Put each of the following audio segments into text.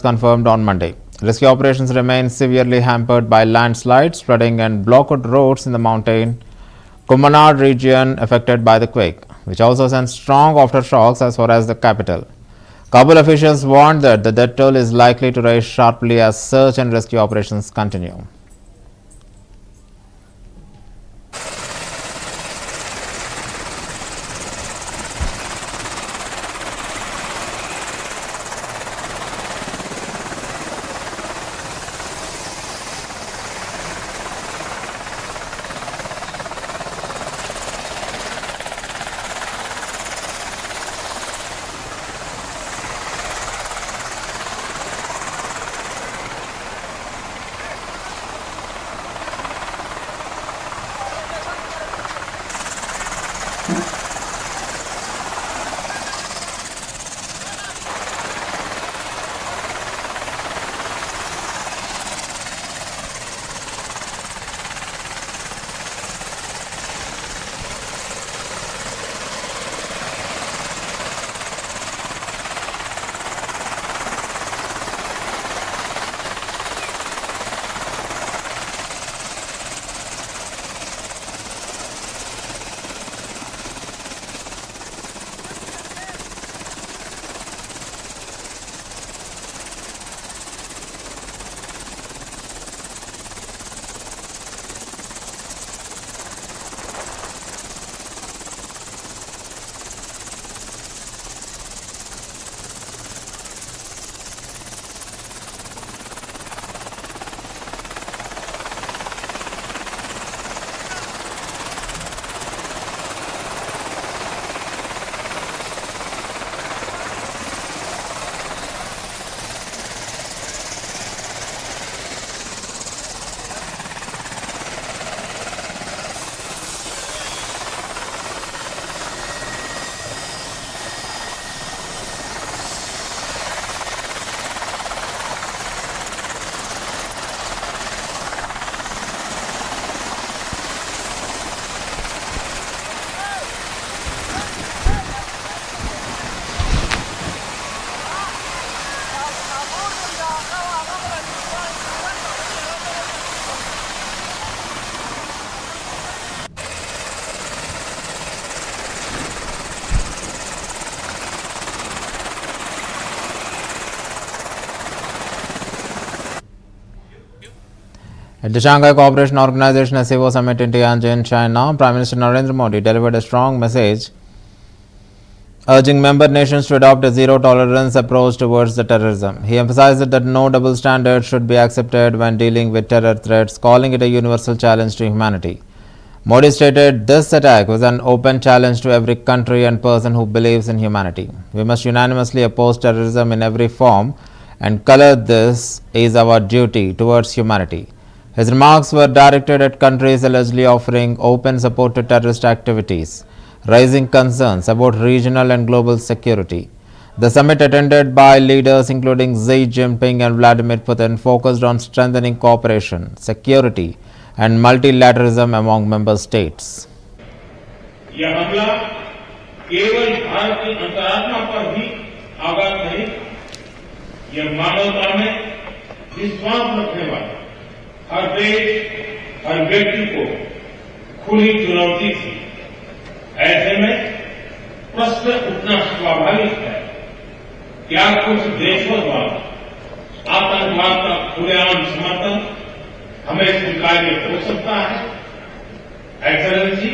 confirmed on Monday. Rescue operations remain severely hampered by landslides, flooding and blocked roads in the mountain Kumanad region affected by the quake, which also sent strong aftershocks as far as the capital. Kabul officials warned that the death toll is likely to rise sharply as search and rescue operations continue. At the Shanghai Cooperation Organization SCO summit in Tianjin, China, Prime Minister Narendra Modi delivered a strong message urging member nations to adopt a zero-tolerance approach towards the terrorism. He emphasized that no double standards should be accepted when dealing with terror threats, calling it a universal challenge to humanity. Modi stated this attack was an open challenge to every country and person who believes in humanity. We must unanimously oppose terrorism in every form and color this is our duty towards humanity. His remarks were directed at countries allegedly offering open support to terrorist activities, raising concerns about regional and global security. The summit, attended by leaders including Xi Jinping and Vladimir Putin, focused on strengthening cooperation, security, and multilateralism among member states. यह हमला केवल भारत की अंतरात्मा पर ही आघात नहीं, यह मानवता में विश्वास रखने वाले हर देश, हर व्यक्ति को खुली चुनौती थी। ऐसे में प्रश्न उठना स्वाभाविक है, क्या कुछ देशों द्वारा आतंकवाद का खुलेआम समर्थन हमें स्वीकार्य हो सकता है? एक्सेलेंसी,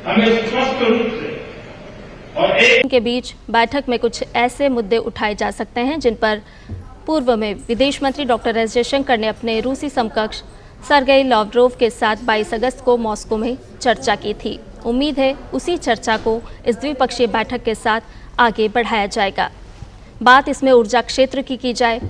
हमें स्पष्ट रूप से और एक के बीच बैठक में कुछ ऐसे मुद्दे उठाए जा सकते हैं जिन पर पूर्व में विदेश मंत्री डॉक्टर एस जयशंकर ने अपने रूसी समकक्ष सर्गेई लावरोव के साथ 22 अगस्त को मॉस्को में चर्चा की थी। उम्मीद है उसी चर्चा को इस द्विपक्षीय बैठक के साथ आगे बढ़ाया जाएगा। बात इसमें ऊर्जा क्षेत्र की जाए।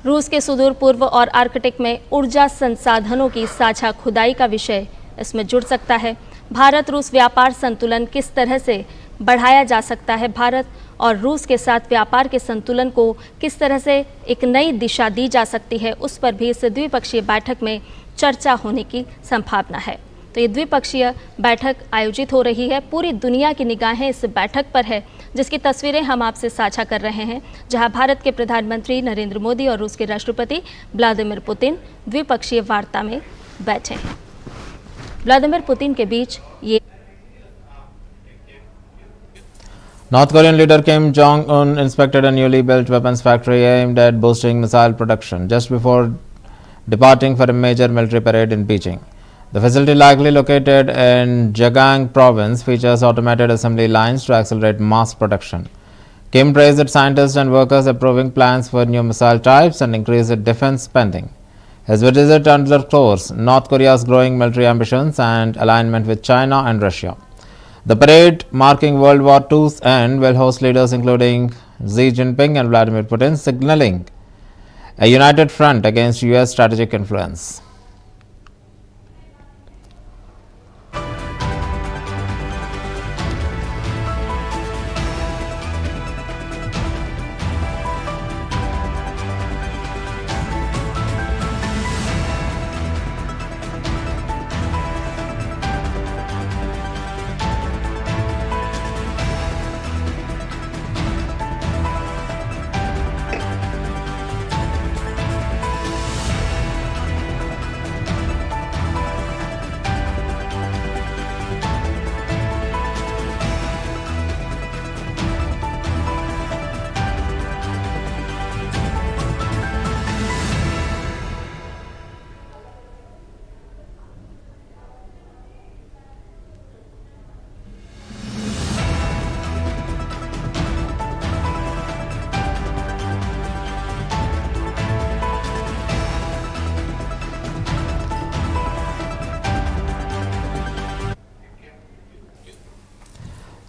रूस के सुदूर पूर्व और आर्कटिक में ऊर्जा संसाधनों की साझा खुदाई का विषय इसमें जुड़ सकता है। भारत रूस व्यापार संतुलन किस तरह से बढ़ाया जा सकता है, भारत और रूस के साथ व्यापार के संतुलन को किस तरह से एक नई दिशा दी जा सकती है, उस पर भी इस द्विपक्षीय बैठक में चर्चा होने की संभावना है। तो ये द्विपक्षीय बैठक आयोजित हो रही है। पूरी दुनिया की निगाहें इस बैठक पर है, जिसकी तस्वीरें हम आपसे साझा कर रहे हैं, जहां भारत के प्रधानमंत्री नरेंद्र मोदी और रूस के राष्ट्रपति व्लादिमीर पुतिन द्विपक्षीय वार्ता में बैठे हैं। व्लादिमीर पुतिन के बीच ये North Korean leader Kim Jong-un inspected a newly built weapons factory aimed at boosting missile production just before departing for a major military parade in Beijing. The facility, likely located in Jagang province, features automated assembly lines to accelerate mass production. Kim praised its scientists and workers approving plans for new missile types and increased defense spending. His visit underscores North Korea's growing military ambitions and alignment with China and Russia. The parade, marking World War II's end, will host leaders including Xi Jinping and Vladimir Putin, signaling a united front against US strategic influence.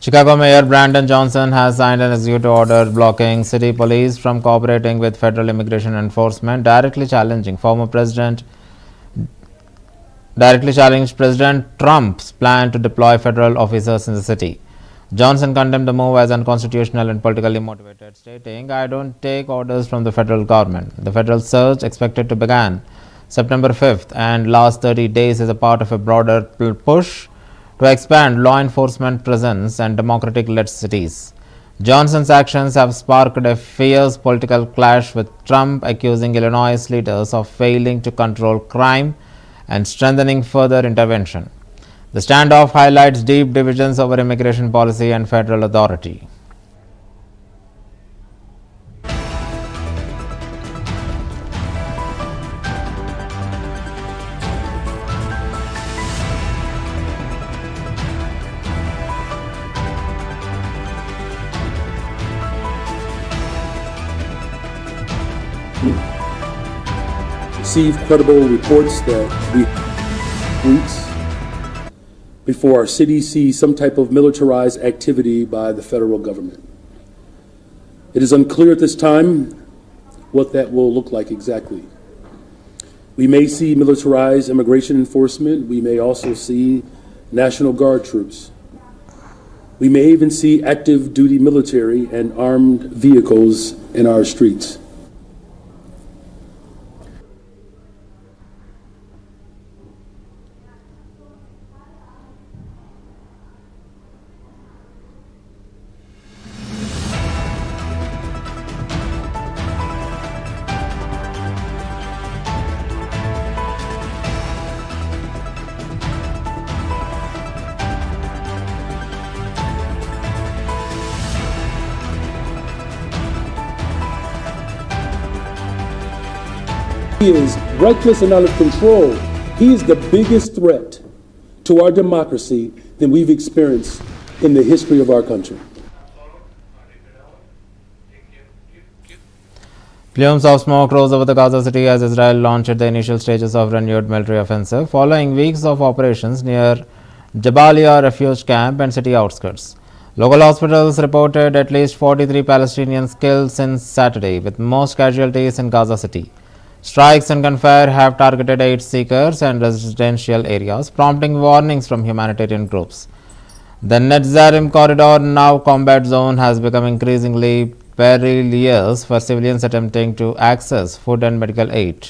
Chicago Mayor Brandon Johnson has signed an executive order blocking city police from cooperating with federal immigration enforcement, directly challenging President Trump's plan to deploy federal officers in the city. Johnson condemned the move as unconstitutional and politically motivated, stating, "I don't take orders from the federal government." The federal surge, expected to begin September 5th and last 30 days, is a part of a broader push to expand law enforcement presence and democratic-led cities. Johnson's actions have sparked a fierce political clash, with Trump accusing Illinois leaders of failing to control crime and strengthening further intervention. The standoff highlights deep divisions over immigration policy and federal authority. Receive credible reports that weeks before our city sees some type of militarized activity by the federal government. It is unclear at this time what that will look like exactly. We may see militarized immigration enforcement. We may also see National Guard troops. We may even see active duty military and armed vehicles in our streets. He is reckless and out of control. He is the biggest threat to our democracy that we've experienced in the history of our country. Plumes of smoke rose over the Gaza City as Israel launched the initial stages of renewed military offensive following weeks of operations near Jabalia refuge camp and city outskirts. Local hospitals reported at least 43 Palestinians killed since Saturday, with most casualties in Gaza City. Strikes and gunfire have targeted aid seekers and residential areas, prompting warnings from humanitarian groups. The Netzarim corridor, now combat zone, has become increasingly perilous for civilians attempting to access food and medical aid.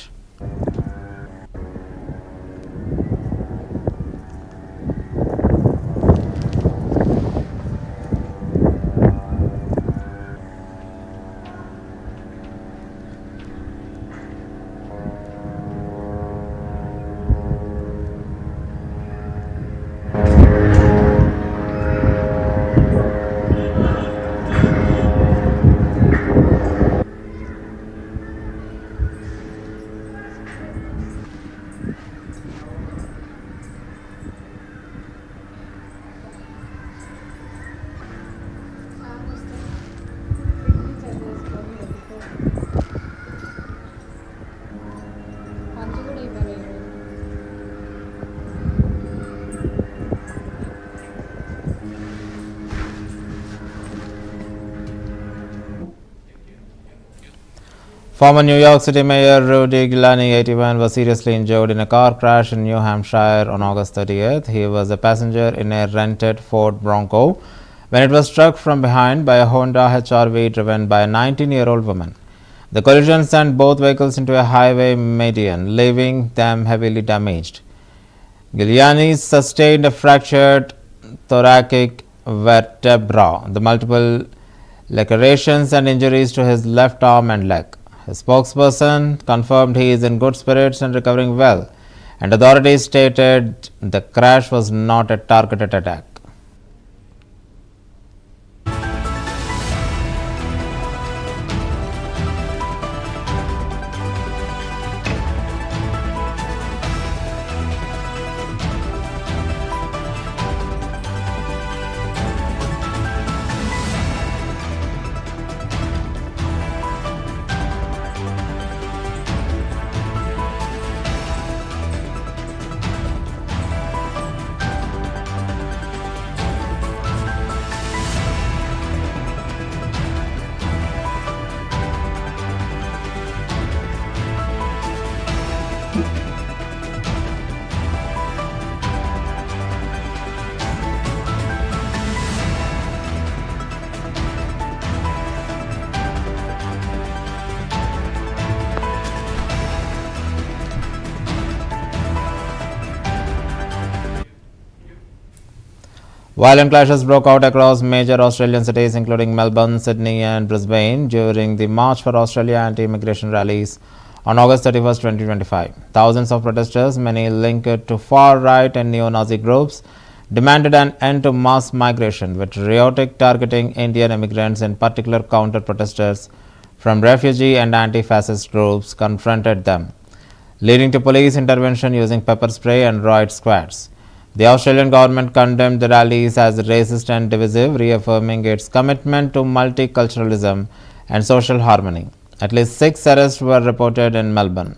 Former New York City Mayor Rudy Giuliani, 81, was seriously injured in a car crash in New Hampshire on August 30th. He was a passenger in a rented Ford Bronco when it was struck from behind by a Honda HR-V driven by a 19-year-old woman. The collision sent both vehicles into a highway median, leaving them heavily damaged. Giuliani sustained a fractured thoracic vertebra, the multiple lacerations and injuries to his left arm and leg. His spokesperson confirmed he is in good spirits and recovering well, and authorities stated the crash was not a targeted attack. Violent clashes broke out across major Australian cities including Melbourne, Sydney and Brisbane during the March for Australia anti-immigration rallies on August 31, 2025. Thousands of protesters, many linked to far-right and neo-Nazi groups, demanded an end to mass migration, with rhetoric targeting Indian immigrants, in particular counter-protesters from refugee and anti-fascist groups confronted them, leading to police intervention using pepper spray and riot squads. The Australian government condemned the rallies as racist and divisive, reaffirming its commitment to multiculturalism and social harmony. At least 6 arrests were reported in Melbourne.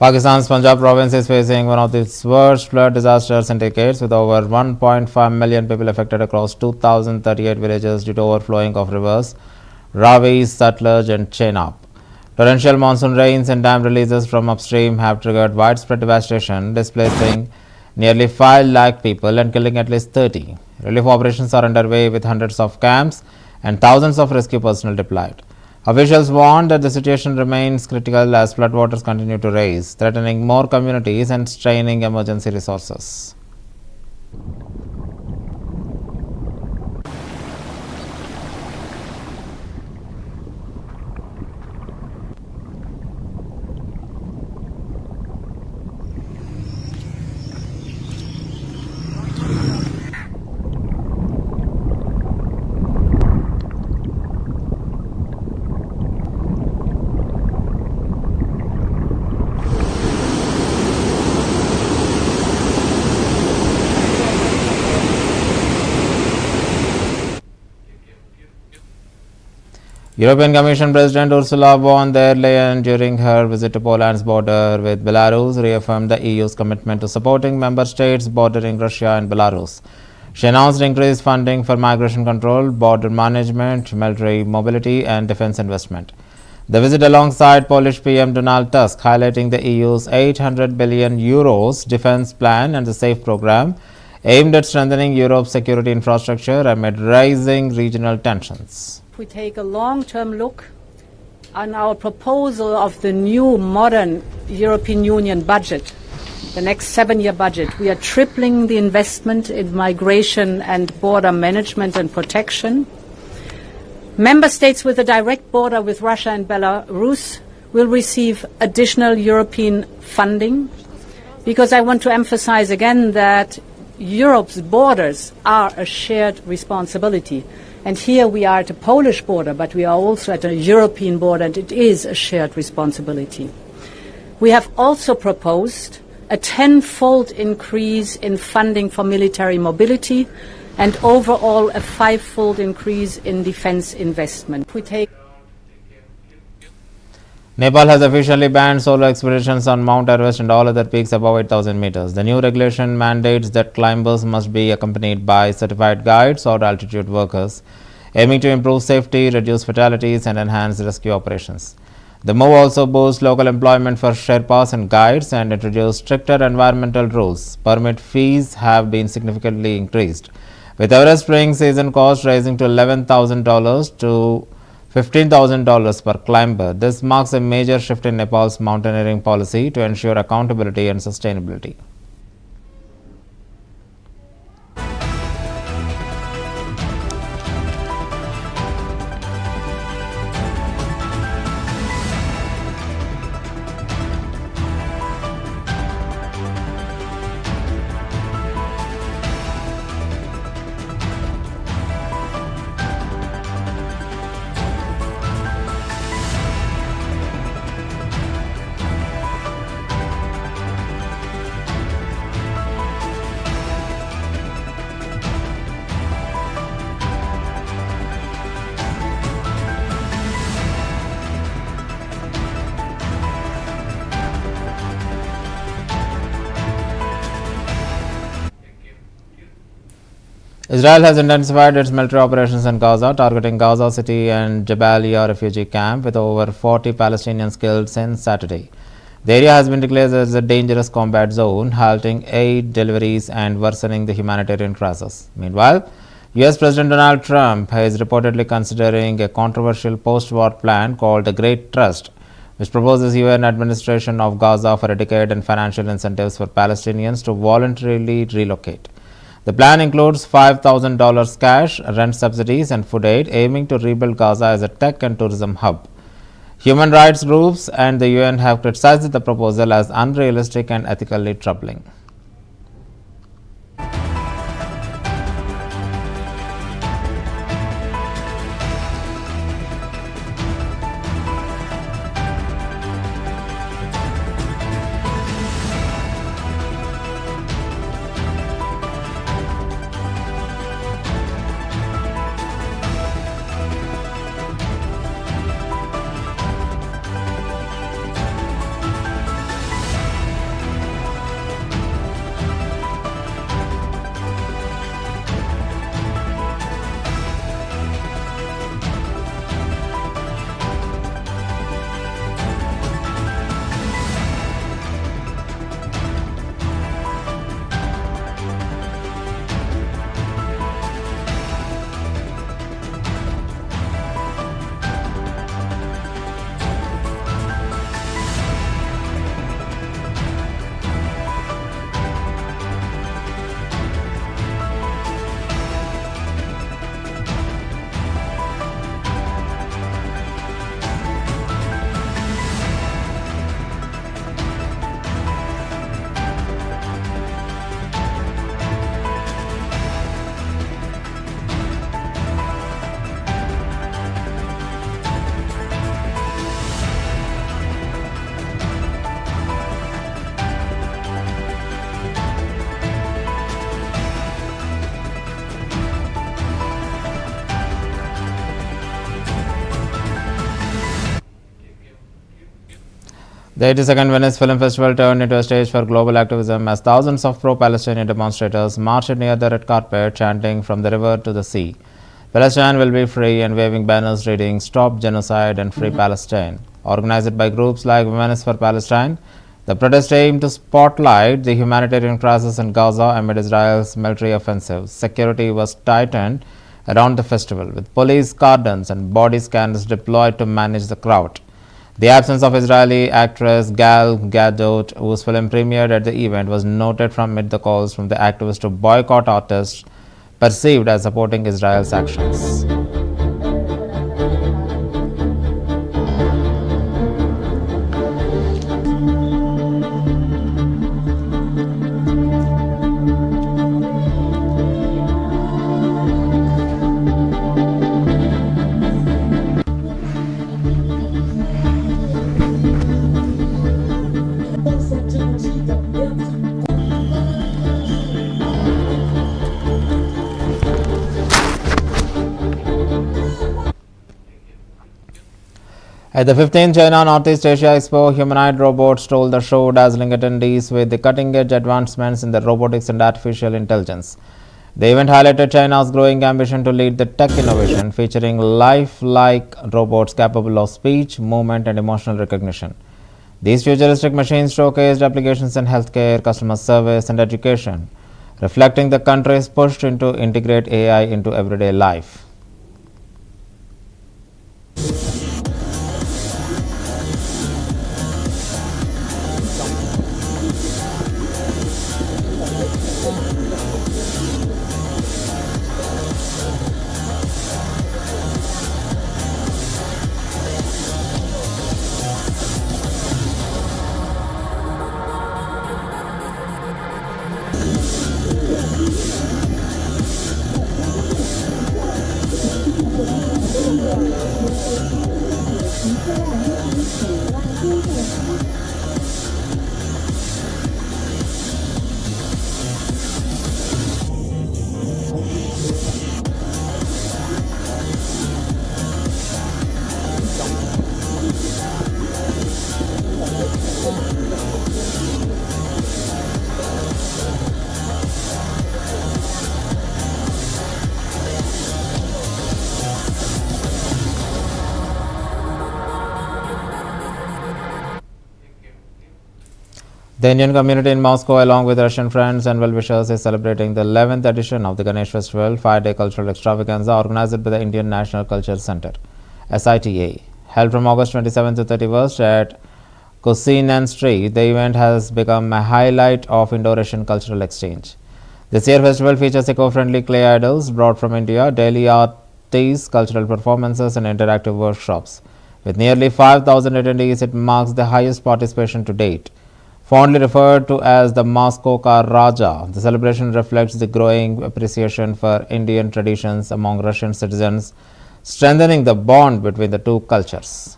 Pakistan's Punjab province is facing one of its worst flood disasters in decades, with over 1.5 million people affected across 2,038 villages due to overflowing of rivers Ravi, Satluj and Chenab. Torrential monsoon rains and dam releases from upstream have triggered widespread devastation, displacing nearly 5 lakh people and killing at least 30. Relief operations are underway with hundreds of camps and thousands of rescue personnel deployed. Officials warn that the situation remains critical as floodwaters continue to rise, threatening more communities and straining emergency resources. European Commission President Ursula von der Leyen, during her visit to Poland's border with Belarus, reaffirmed the EU's commitment to supporting member states bordering Russia and Belarus. She announced increased funding for migration control, border management, military mobility, and defense investment. The visit alongside Polish PM Donald Tusk, highlighting the EU's €800 billion defense plan and the SAFE program, aimed at strengthening Europe's security infrastructure amid rising regional tensions. We take a long-term look on our proposal of the new modern European Union budget, the next 7-year budget. We are tripling the investment in migration and border management and protection. Member states with a direct border with Russia and Belarus will receive additional European funding, because I want to emphasize again that Europe's borders are a shared responsibility. And here we are at a Polish border, but we are also at a European border, and it is a shared responsibility. We have also proposed a 10-fold increase in funding for military mobility and overall a 5-fold increase in defense investment. Nepal has officially banned solo expeditions on Mount Everest and all other peaks above 8,000 meters. The new regulation mandates that climbers must be accompanied by certified guides or altitude workers, aiming to improve safety, reduce fatalities, and enhance rescue operations. The move also boosts local employment for Sherpas and guides and introduced stricter environmental rules. Permit fees have been significantly increased, with Everest spring season cost rising to $11,000 to $15,000 per climber. This marks a major shift in Nepal's mountaineering policy to ensure accountability and sustainability. Israel has intensified its military operations in Gaza, targeting Gaza City and Jabalia refugee camp, with over 40 Palestinians killed since Saturday. The area has been declared as a dangerous combat zone, halting aid deliveries and worsening the humanitarian crisis. Meanwhile, US President Donald Trump is reportedly considering a controversial post-war plan called the Great Trust, which proposes UN administration of Gaza for a decade and financial incentives for Palestinians to voluntarily relocate. The plan includes $5,000 cash, rent subsidies, and food aid, aiming to rebuild Gaza as a tech and tourism hub. Human rights groups and the UN have criticized the proposal as unrealistic and ethically troubling. The 82nd Venice Film Festival turned into a stage for global activism as thousands of pro-Palestinian demonstrators marched near the red carpet, chanting "From the river to the sea, Palestine will be free," and waving banners reading "Stop Genocide" and "Free Palestine." Organized by groups like Venice for Palestine, the protest aimed to spotlight the humanitarian crisis in Gaza amid Israel's military offensive. Security was tightened around the festival, with police cordons and body scanners deployed to manage the crowd. The absence of Israeli actress Gal Gadot, whose film premiered at the event, was noted amid the calls from the activists to boycott artists perceived as supporting Israel's actions. At the 15th China Northeast Asia Expo, humanoid robots stole the show, dazzling attendees with the cutting-edge advancements in the robotics and artificial intelligence. The event highlighted China's growing ambition to lead the tech innovation, featuring lifelike robots capable of speech, movement, and emotional recognition. These futuristic machines showcased applications in healthcare, customer service, and education, reflecting the country's push to integrate AI into everyday life. The Indian community in Moscow, along with Russian friends and well-wishers, is celebrating the 11th edition of the Ganesh Festival, 5-day cultural extravaganza organized by the Indian National Culture Center, SITA. Held from August 27th to 31st at Kusinan Street, the event has become a highlight of Indo-Russian cultural exchange. This year's festival features eco-friendly clay idols brought from India, daily artists, cultural performances, and interactive workshops. With nearly 5,000 attendees, it marks the highest participation to date. Fondly referred to as the Moscow Ka Raja, the celebration reflects the growing appreciation for Indian traditions among Russian citizens, strengthening the bond between the two cultures.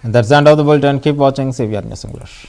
And that's the end of the bulletin. Keep watching CVR News English.